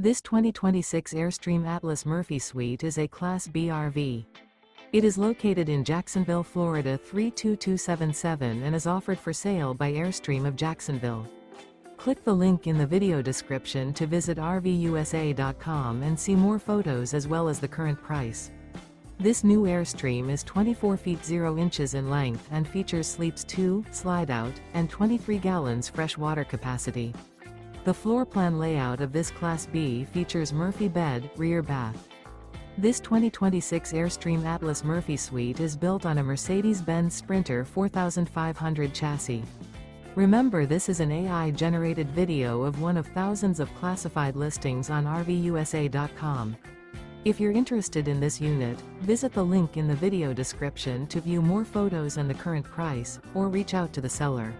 This 2026 Airstream Atlas Murphy Suite is a Class B RV. It is located in Jacksonville, Florida 32277 and is offered for sale by Airstream of Jacksonville. Click the link in the video description to visit RVUSA.com and see more photos as well as the current price. This new Airstream is 24 feet 0 inches in length and features sleeps 2, Slideout, and 23 gallons fresh water capacity. The floor plan layout of this Class B features Murphy bed, rear bath. This 2026 Airstream Atlas Murphy Suite is built on a Mercedes-Benz Sprinter 4500 chassis. Remember, this is an AI-generated video of one of thousands of classified listings on RVUSA.com. If you're interested in this unit, visit the link in the video description to view more photos and the current price, or reach out to the seller.